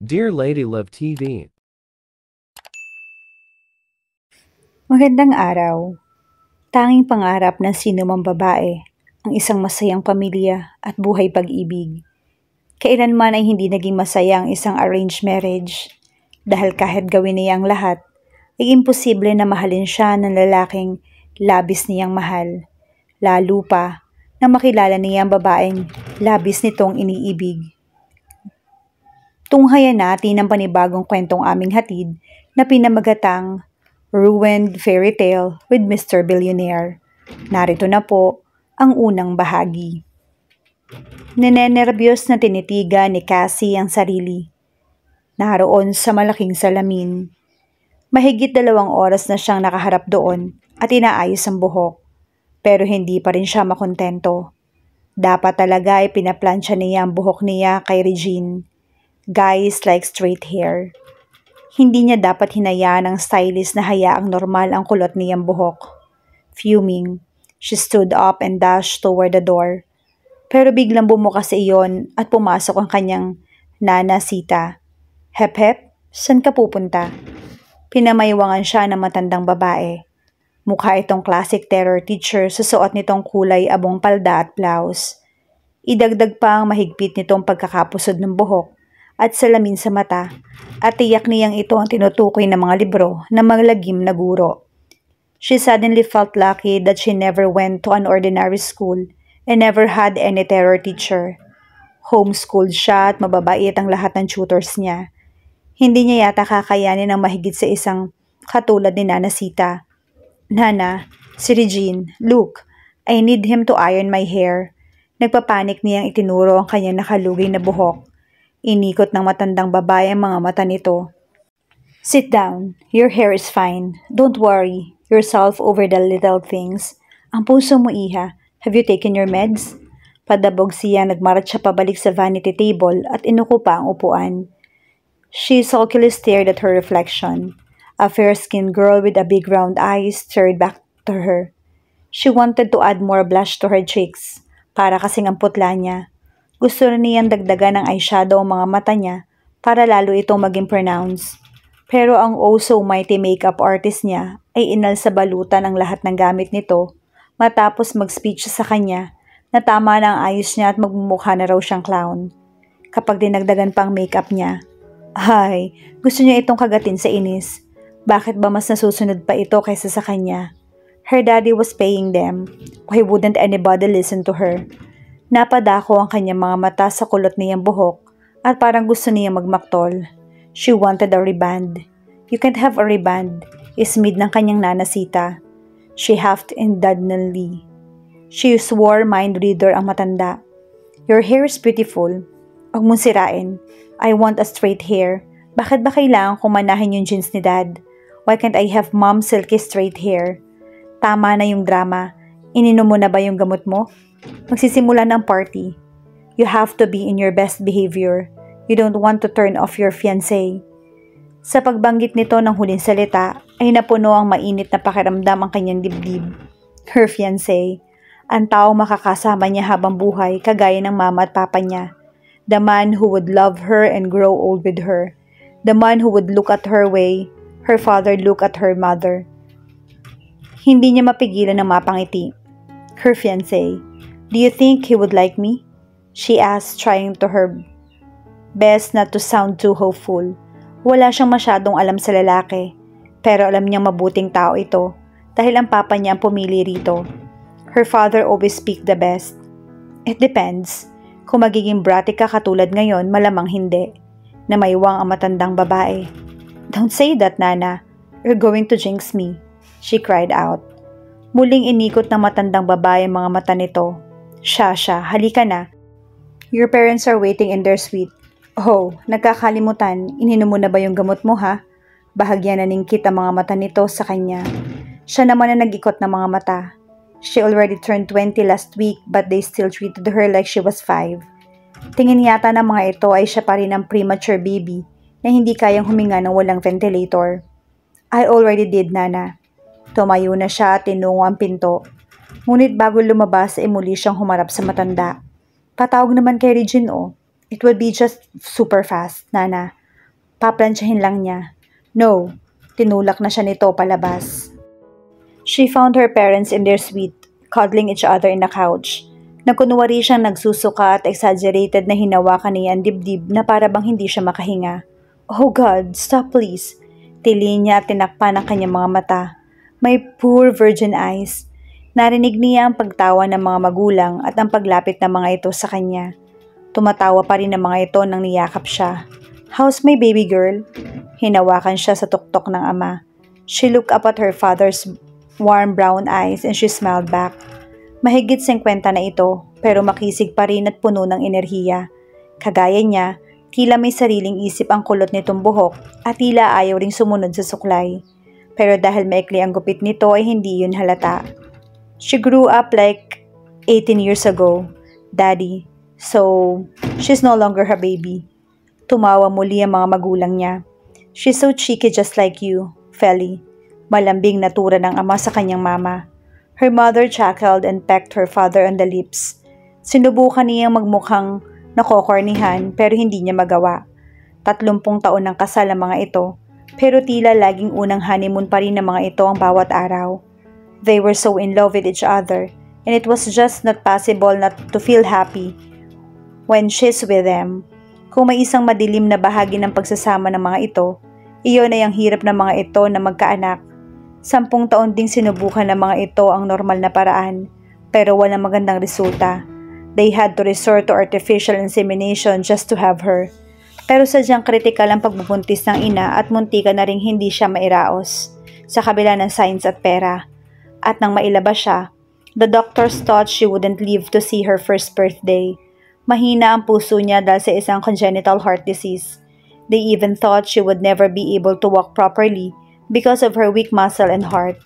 Dear Lady Love TV, Magandang araw. Tanging pangarap ng sinumang babae ang isang masayang pamilya at buhay pag-ibig. Kailanman ay hindi naging masaya ang isang arranged marriage dahil kahit gawin niya ang lahat, ay imposible na mahalin siya ng lalaking labis niyang mahal. Lalo pa na makilala niya ang babaeng labis nitong iniibig. Tunghayan natin ang panibagong kwentong aming hatid na pinamagatang Ruined Fairy Tale with Mr. Billionaire. Narito na po ang unang bahagi. Nenenerbyos na tinitiga ni Cassie ang sarili. Naroon sa malaking salamin. Mahigit 2 oras na siyang nakaharap doon at inaayos ang buhok. Pero hindi pa rin siya makontento. Dapat talaga ay pinaplansya niya ang buhok niya kay Regine. Guys like straight hair. Hindi niya dapat hinayaan ng stylist na hayaang normal ang kulot niyang buhok. Fuming, she stood up and dashed toward the door. Pero biglang bumukas iyon at pumasok ang kanyang nana Sita. Hep hep, saan ka pupunta? Pinamaywangan siya ng matandang babae. Mukha itong classic terror teacher sa suot nitong kulay abong palda at blouse. Idagdag pa ang mahigpit nitong pagkakapusod ng buhok at salamin sa mata at tiyak niyang ito ang tinutukoy ng mga libro na maglagim na guro. She suddenly felt lucky that she never went to an ordinary school and never had any terror teacher. Homeschooled siya at mababait ang lahat ng tutors niya. Hindi niya yata kakayanin ang mahigit sa isang katulad ni Nana Sita. Nana, si Regine, look, I need him to iron my hair. Nagpapanik niyang itinuro ang kanyang nakalugay na buhok. Inikot ng matandang babae ang mga mata nito. Sit down. Your hair is fine. Don't worry yourself over the little things. Ang puso mo, iha. Have you taken your meds? Padabog siya, nagmarat siya pabalik sa vanity table at inuko pa ang upuan. She sulkily stared at her reflection. A fair-skinned girl with a big round eyes stared back to her. She wanted to add more blush to her cheeks, para kasing ang putla niya. Gusto rin niyang dagdagan ng eyeshadow ang mga mata niya para lalo itong maging pronounced. Pero ang oh-so-mighty makeup artist niya ay inalsabalutan ang lahat ng gamit nito matapos mag-speech sa kanya na tama na ang ayos niya at magmumukha na raw siyang clown. Kapag dinagdagan pa ang makeup niya, ay, gusto niya itong kagatin sa inis. Bakit ba mas nasusunod pa ito kaysa sa kanya? Her daddy was paying them. Why wouldn't anybody listen to her? Napadako ang kanyang mga mata sa kulot niyang buhok at parang gusto niya magmaktol. She wanted a reband. You can't have a reband, ismid ng kanyang nana Sita. She huffed indignantly. She swore mind reader ang matanda. Your hair is beautiful. Huwag mong sirain. I want a straight hair. Bakit ba kailangan kong manahin yung jeans ni dad? Why can't I have mom's silky straight hair? Tama na yung drama. Ininom mo na ba yung gamot mo? Magsisimula ng party. You have to be in your best behavior. You don't want to turn off your fiancé. Sa pagbanggit nito ng huling salita, ay napuno ang mainit na pakiramdam ang kanyang dibdib. Her fiancé. Ang taong makakasama niya habang buhay, kagaya ng mama at papa niya. The man who would love her and grow old with her. The man who would look at her way, her father look at her mother. Hindi niya mapigilan ng mapangiti. Her fiancé. Do you think he would like me? She asked, trying to her best not to sound too hopeful. Wala siyang masyadong alam sa lalaki, pero alam niyang mabuting tao ito dahil ang papa niya ang pumili rito. Her father always speak the best. It depends. Kung magiging bratty ka katulad ngayon, malamang hindi. Namaywang ang matandang babae. Don't say that, Nana. You're going to jinx me, she cried out. Muling inikot ng matandang babae ang mga mata nito. Shasha, halika na. Your parents are waiting in their suite. Oh, nagkakalimutan, ininom mo na ba yung gamot mo ha? Bahagyan na ningkit ang mga mata nito sa kanya. Siya naman na nag-ikot ng mga mata. She already turned 20 last week but they still treated her like she was 5. Tingin yata ng mga ito ay siya pa rin ang premature baby na hindi kayang huminga ng walang ventilator. I already did, Nana. Tumayo na siya at tinungo ang pinto. Ngunit bago lumabas ay muli siyang humarap sa matanda. Patawag naman kay Regine, oh. It would be just super fast, Nana. Paplansyahin lang niya. No, tinulak na siya nito palabas. She found her parents in their suite, cuddling each other in the couch. Nagkunwari siyang nagsusuka at exaggerated na hinawakan niya ang dibdib na para bang hindi siya makahinga. Oh God, stop please. Tili niya at tinakpan ang kanyang mga mata. My poor virgin eyes. Narinig niya ang pagtawa ng mga magulang at ang paglapit ng mga ito sa kanya. Tumatawa pa rin ang mga ito nang niyakap siya. How's my baby girl? Hinawakan siya sa tuktok ng ama. She looked up at her father's warm brown eyes and she smiled back. Mahigit 50 na ito, pero makisig pa rin at puno ng enerhiya. Kagaya niya, tila may sariling isip ang kulot nitong buhok at tila ayaw ring sumunod sa suklay. Pero dahil maikli ang gupit nito ay hindi yun halata. She grew up like 18 years ago, Daddy, so she's no longer her baby. Tumawa muli ang mga magulang niya. She's so cheeky just like you, Feli. Malambing na tura ng ama sa kanyang mama. Her mother chuckled and pecked her father on the lips. Sinubukan niyang magmukhang nakokornihan pero hindi niya magawa. 30 taon ng kasal ang mga ito, pero tila laging unang honeymoon pa rin ng mga ito ang bawat araw. They were so in love with each other, and it was just not possible not to feel happy when she's with them. Kung may isang madilim na bahagi ng pagsasama ng mga ito, iyon ay ang hirap ng mga ito na magkaanak. 10 taon ding sinubukan ng mga ito ang normal na paraan, pero walang magandang resulta. They had to resort to artificial insemination just to have her. Pero sadyang kritikal ang pagbubuntis ng ina at muntika na ring hindi siya mairaos, sa kabila ng signs at pera. At nang mailabas siya, the doctors thought she wouldn't live to see her first birthday. Mahina ang puso niya dahil sa isang congenital heart disease. They even thought she would never be able to walk properly because of her weak muscle and heart.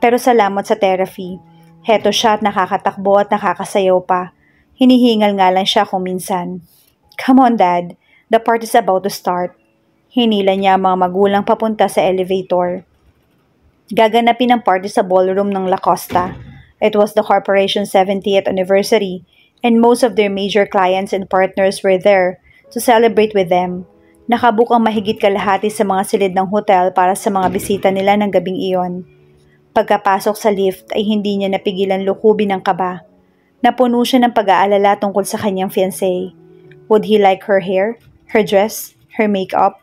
Pero salamat sa therapy. Heto siya at nakakatakbo at nakakasayaw pa. Hinihingal nga lang siya kung minsan. Come on, Dad. The party's about to start. Hinila niya ang mga magulang papunta sa elevator. Gaganapin ang party sa ballroom ng La Costa. It was the corporation's 70th anniversary and most of their major clients and partners were there to celebrate with them. Nakabook ang mahigit kalahati sa mga silid ng hotel para sa mga bisita nila ng gabing iyon. Pagkapasok sa lift ay hindi niya napigilan lukubin ng kaba. Napuno siya ng pag-aalala tungkol sa kanyang fiancé. Would he like her hair, her dress, her makeup?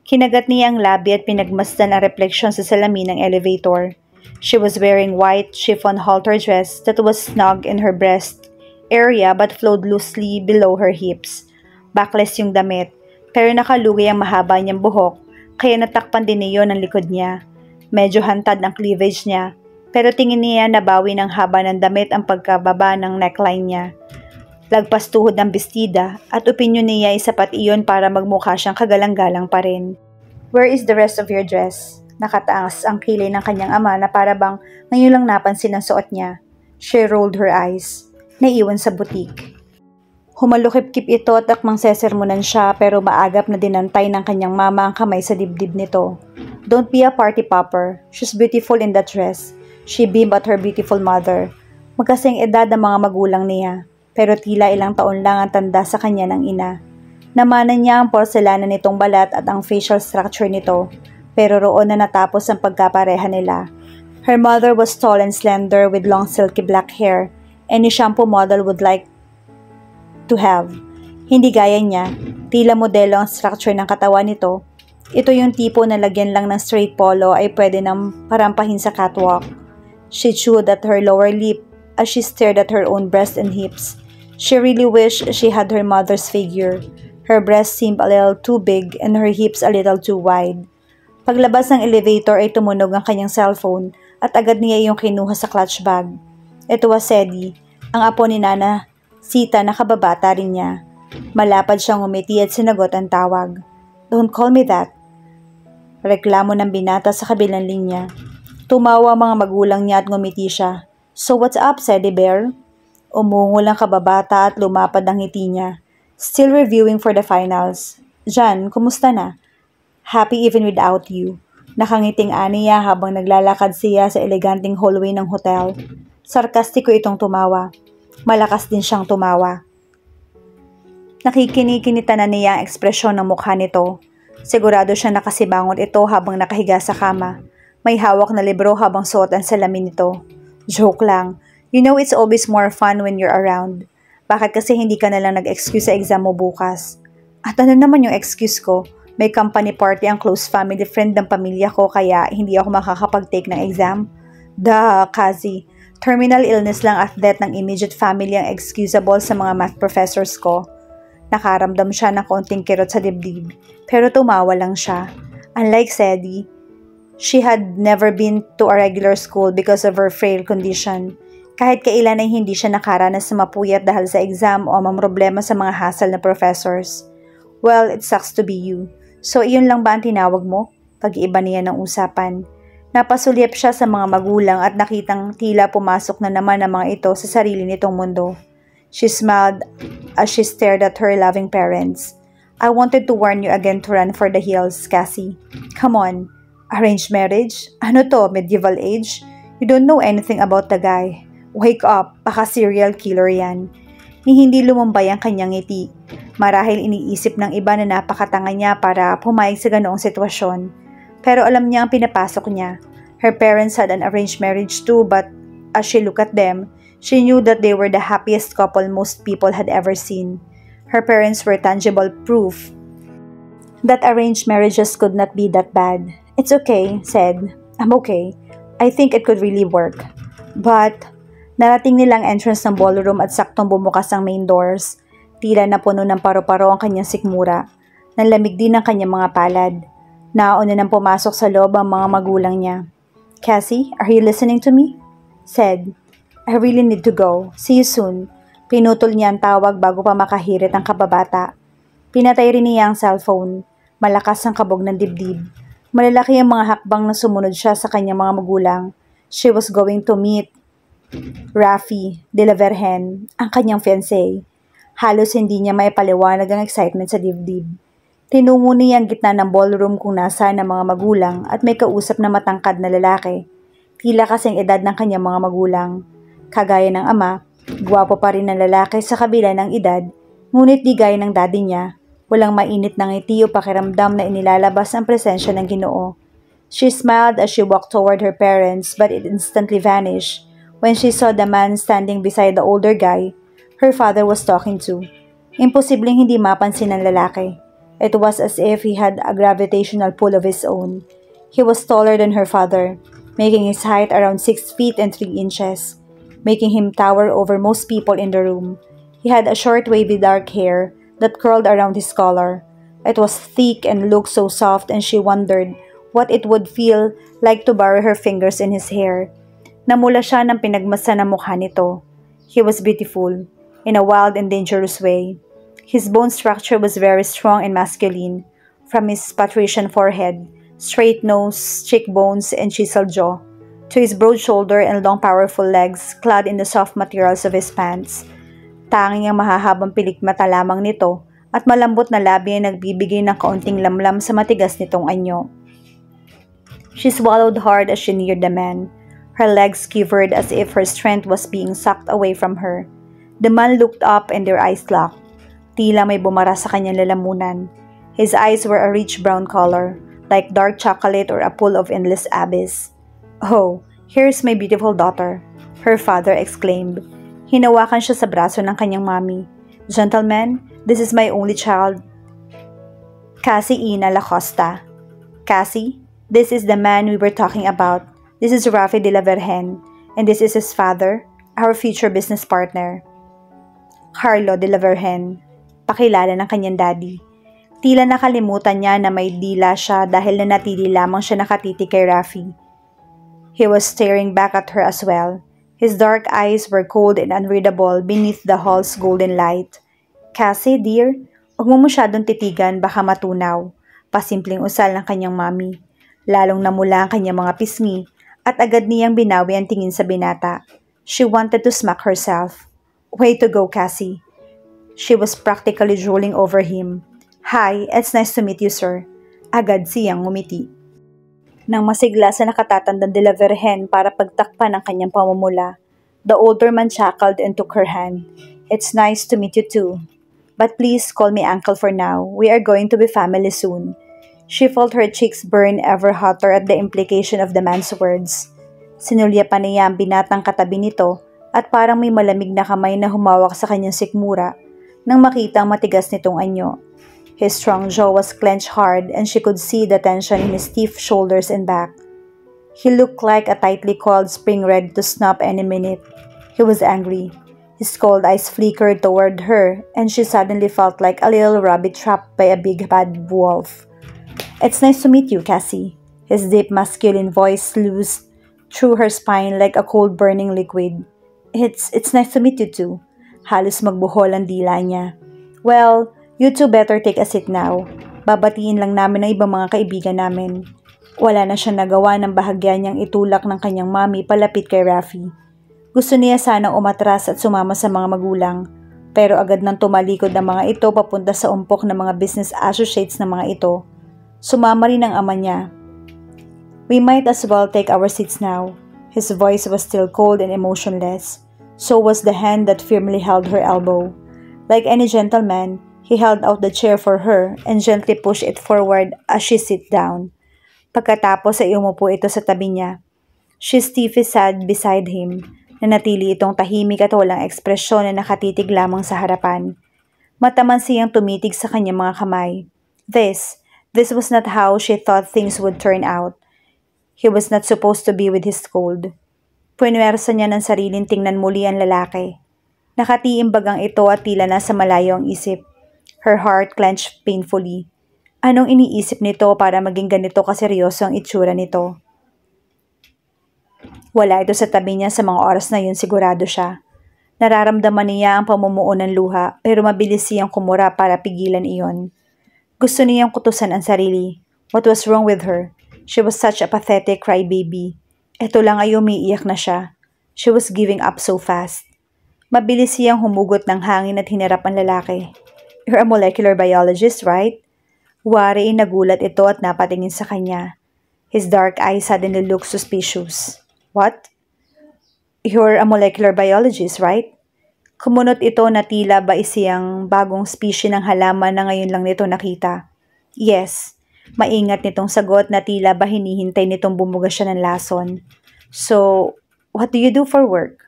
Kinagat niya ang labi at pinagmasdan ang refleksyon sa salamin ng elevator. She was wearing white chiffon halter dress that was snug in her breast area but flowed loosely below her hips. Backless yung damit, pero nakalugay ang mahaba niyang buhok, kaya natakpan din niyon ang likod niya. Medyo hantad ang cleavage niya, pero tingin niya nabawi ng haba ng damit ang pagkababa ng neckline niya. Lagpas tuhod ng bestida at opinyon niya ay sapat iyon para magmukha siyang kagalang-galang pa rin. Where is the rest of your dress? Nakataas ang kilay ng kanyang ama na para bang ngayon lang napansin ang suot niya. She rolled her eyes. Naiwan sa butik. Humalukip-kip ito at akmang sesermonan siya pero maagap na dinantay ng kanyang mama ang kamay sa dibdib nito. Don't be a party popper. She's beautiful in that dress. She beamed at her beautiful mother. Magkasing edad ang mga magulang niya, pero tila ilang taon lang ang tanda sa kanya ng ina. Namanan niya ang porselana nitong balat at ang facial structure nito, pero roon na natapos ang pagkapareha nila. Her mother was tall and slender with long silky black hair. Any shampoo model would like to have. Hindi gaya niya, tila modelo ang structure ng katawan nito. Ito yung tipo na lagyan lang ng straight polo ay pwede nang parampahin sa catwalk. She chewed at her lower lip as she stared at her own breast and hips. She really wished she had her mother's figure. Her breasts seemed a little too big and her hips a little too wide. Paglabas ng elevator ay tumunog ang kanyang cellphone at agad niya yung kinuha sa clutch bag. Ito was Sedi, ang apo ni Nana Sita na kababata rin niya. Malapad siyang umiti at sinagot ang tawag. Don't call me that. Reklamo ng binata sa kabilang linya. Tumawa ang mga magulang niya at ngumiti siya. So what's up, Sedi Bear? Umungol ang kababata at lumapad ang ngiti niya. Still reviewing for the finals. Jan, kumusta na? Happy even without you. Nakangiting ani niya habang naglalakad siya sa eleganting hallway ng hotel. Sarkastiko itong tumawa. Malakas din siyang tumawa. Nakikinikinita na niya ang ekspresyon ng mukha nito. Sigurado siya nakasibangon ito habang nakahiga sa kama. May hawak na libro habang suot ang salamin nito. Joke lang. You know it's always more fun when you're around. Bakit kasi hindi ka nalang nag-excuse sa exam mo bukas? At ano naman yung excuse ko? May company party ang close family friend ng pamilya ko kaya hindi ako makakapag-take ng exam. Duh, Kazi. Terminal illness lang at death ng immediate family ang excusable sa mga math professors ko. Nakaramdam siya ng konting kirot sa dibdib, pero tumawa lang siya. Unlike Sadie, she had never been to a regular school because of her frail condition. Kahit kailan ay hindi siya nakaranas sa mapuyat dahil sa exam o mamroblema sa mga hassle na professors. Well, it sucks to be you. So, iyon lang ba ang tinawag mo? Pag-iiba niya ng usapan. Napasulyap siya sa mga magulang at nakitang tila pumasok na naman ang mga ito sa sarili nitong mundo. She smiled as she stared at her loving parents. I wanted to warn you again to run for the hills, Cassie. Come on. Arranged marriage? Ano to, medieval age? You don't know anything about the guy. Wake up, baka serial killer yan. Ni hindi lumambay ang kanyang ngiti. Marahil iniisip ng iba na napakatanga niya para pumayag sa ganoong sitwasyon. Pero alam niya ang pinapasok niya. Her parents had an arranged marriage too, but as she looked at them, she knew that they were the happiest couple most people had ever seen. Her parents were tangible proof that arranged marriages could not be that bad. It's okay, said. I'm okay. I think it could really work. But, narating nilang entrance ng ballroom at saktong bumukas ang main doors. Tila na puno ng paro-paro ang kanyang sikmura. Nanlamig din ang kanyang mga palad. Nauna nang pumasok sa loob ang mga magulang niya. Cassie, are you listening to me? Said. I really need to go. See you soon. Pinutol niya ang tawag bago pa makahirit ang kababata. Pinatay rin niya ang cellphone. Malakas ang kabog ng dibdib. Malalaki ang mga hakbang na sumunod siya sa kanyang mga magulang. She was going to meet Rafi de la Vergen, ang kanyang fiancé. Halos hindi niya maipaliwanag ang excitement sa dibdib. Tinungo niya ang gitna ng ballroom kung nasaan ang mga magulang at may kausap na matangkad na lalaki. Tila kasing edad ng kanyang mga magulang. Kagaya ng ama, gwapo pa rin ang lalaki sa kabila ng edad, ngunit di gaya ng daddy niya, walang mainit na ngiti o pakiramdam na inilalabas ang presensya ng Ginoo. She smiled as she walked toward her parents but it instantly vanished when she saw the man standing beside the older guy her father was talking to. Imposibleng hindi mapansin ng lalaki. It was as if he had a gravitational pull of his own. He was taller than her father, making his height around 6 feet and 3 inches. Making him tower over most people in the room. He had a short wavy dark hair that curled around his collar. It was thick and looked so soft and she wondered what it would feel like to bury her fingers in his hair. Namula siya ng pinagmasa ng mukha nito. He was beautiful, in a wild and dangerous way. His bone structure was very strong and masculine, from his patrician forehead, straight nose, cheekbones, and chiseled jaw, to his broad shoulder and long powerful legs clad in the soft materials of his pants. Tanging ang mahahabang pilikmata lamang nito at malambot na labi ay nagbibigay ng kaunting lamlam sa matigas nitong anyo. She swallowed hard as she neared the man. Her legs quivered as if her strength was being sucked away from her. The man looked up and their eyes locked. Tila may bumara sa kanyang lalamunan. His eyes were a rich brown color, like dark chocolate or a pool of endless abyss. Oh, here's my beautiful daughter, her father exclaimed. Hinawakan siya sa braso ng kanyang mami. Gentlemen, this is my only child, Cassie Ina Lacosta. Cassie, this is the man we were talking about. This is Rafi de la Vergen, and this is his father, our future business partner, Carlo de la Vergen. Pakilala ng kanyang daddy. Tila nakalimutan niya na may dila siya dahil nanatili lamang siya nakatitig kay Rafi. He was staring back at her as well. His dark eyes were cold and unreadable beneath the hall's golden light. Cassie, dear, huwag mo masyadong titigan, baka matunaw. Pasimpleng usal ng kanyang mami. Lalong namula ang kanyang mga pisngi at agad niyang binawi ang tingin sa binata. She wanted to smack herself. Way to go, Cassie. She was practically drooling over him. Hi, it's nice to meet you, sir. Agad siyang ngumiti. Nang masigla sa nakatatandang de la Vergen para pagtakpan ang kanyang pamumula, the older man chuckled and took her hand. It's nice to meet you too. But please call me uncle for now. We are going to be family soon. She felt her cheeks burn ever hotter at the implication of the man's words. Sinulya pa niya ang binatang katabi nito at parang may malamig na kamay na humawak sa kanyang sikmura nang makita ang matigas nitong anyo. His strong jaw was clenched hard and she could see the tension in his stiff shoulders and back. He looked like a tightly coiled spring ready to snap any minute. He was angry. His cold eyes flickered toward her, and she suddenly felt like a little rabbit trapped by a big bad wolf. "It's nice to meet you, Cassie." His deep masculine voice sluiced through her spine like a cold burning liquid. It's nice to meet you too." Halos magbuhol ang dila niya. "Well, you two better take a seat now. Babatiin lang namin ang ibang mga kaibigan namin." Wala na siyang nagawa ng bahagya niyang itulak ng kanyang mami palapit kay Rafi. Gusto niya sanang umatras at sumama sa mga magulang, pero agad nang tumalikod ang mga ito papunta sa umpok ng mga business associates ng mga ito. Sumama rin ang ama niya. "We might as well take our seats now." His voice was still cold and emotionless. So was the hand that firmly held her elbow. Like any gentleman, he held out the chair for her and gently pushed it forward as she sat down. Pagkatapos ay umupo ito sa tabi niya. She stiffly sat beside him. Nanatili itong tahimik at walang ekspresyon na nakatitig lamang sa harapan. Mataman siyang tumitig sa kanyang mga kamay. This was not how she thought things would turn out. He was not supposed to be with his cold. Puwersa niya ng sariling tingnan muli ang lalaki. Nakatiimbag ang ito at tila nasa malayo ang isip. Her heart clenched painfully. Anong iniisip nito para maging ganito kaseryoso ang itsura nito? Wala ito sa tabi niya sa mga oras na yun, sigurado siya. Nararamdaman niya ang pamumuo ng luha pero mabilis siyang kumura para pigilan iyon. Gusto niyang kutusan ang sarili. What was wrong with her? She was such a pathetic crybaby. Ito lang ay umiiyak na siya. She was giving up so fast. Mabilis siyang humugot ng hangin at hinarap ang lalaki. "You're a molecular biologist, right?" Wari nagulat ito at napatingin sa kanya. His dark eyes suddenly looked suspicious. "What? You're a molecular biologist, right?" Kumunot ito na tila ba isiyang bagong species ng halaman na ngayon lang nito nakita. "Yes." Maingat nitong sagot na tila ba hinihintay nitong bumuga siya ng lason. "So, what do you do for work?"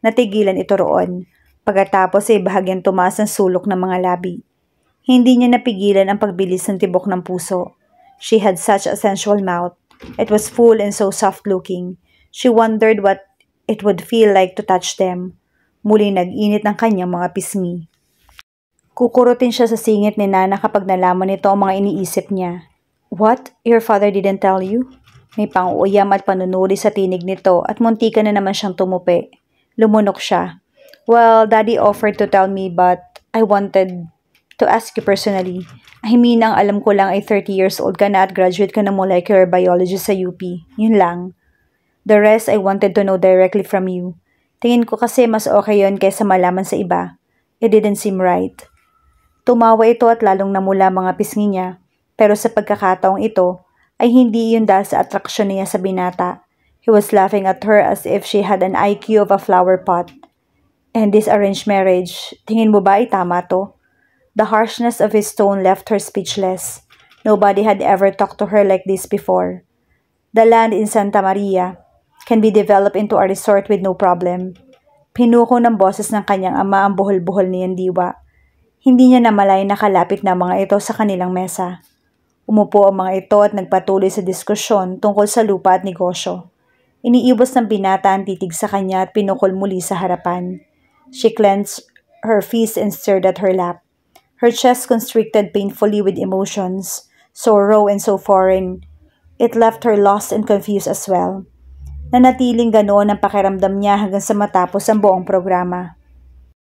Natigilan ito roon. Pagkatapos ay bahagyang tumaas ang sulok ng mga labi. Hindi niya napigilan ang pagbilis ng tibok ng puso. She had such a sensual mouth. It was full and so soft-looking. She wondered what it would feel like to touch them. Muling nag-init ng kanyang mga pisngi. Kukurutin siya sa singit ni Nana kapag nalaman nito ang mga iniisip niya. "What? Your father didn't tell you?" May pang-uuyam at panunuri sa tinig nito at muntikan na naman siyang tumupi. Lumunok siya. "Well, Daddy offered to tell me but I wanted to ask you personally. I mean, ang alam ko lang ay 30 years old ka na at graduate ka ng molecular biology sa UP. Yun lang. The rest I wanted to know directly from you. Tingin ko kasi mas okay yon kaysa malaman sa iba. It didn't seem right." Tumawa ito at lalong namula mga pisngi niya. Pero sa pagkakataong ito, ay hindi yun dahil sa atraksyon niya sa binata. He was laughing at her as if she had an IQ of a flower pot. "And this arranged marriage, tingin mo ba ay tama to?" The harshness of his tone left her speechless. Nobody had ever talked to her like this before. The land in Santa Maria can be developed into a resort with no problem. Pinuko ng boses ng kanyang ama ang buhol-buhol niyang diwa. Hindi niya namalay na kalapit na mga ito sa kanilang mesa. Umupo ang mga ito at nagpatuloy sa diskusyon tungkol sa lupa at negosyo. Iniibos ng binata ang titig sa kanya at pinukol muli sa harapan. She clenched her fist and stared at her lap. Her chest constricted painfully with emotions, so raw and so foreign. It left her lost and confused as well. Nanatiling ganoon ang pakiramdam niya hanggang sa matapos ang buong programa.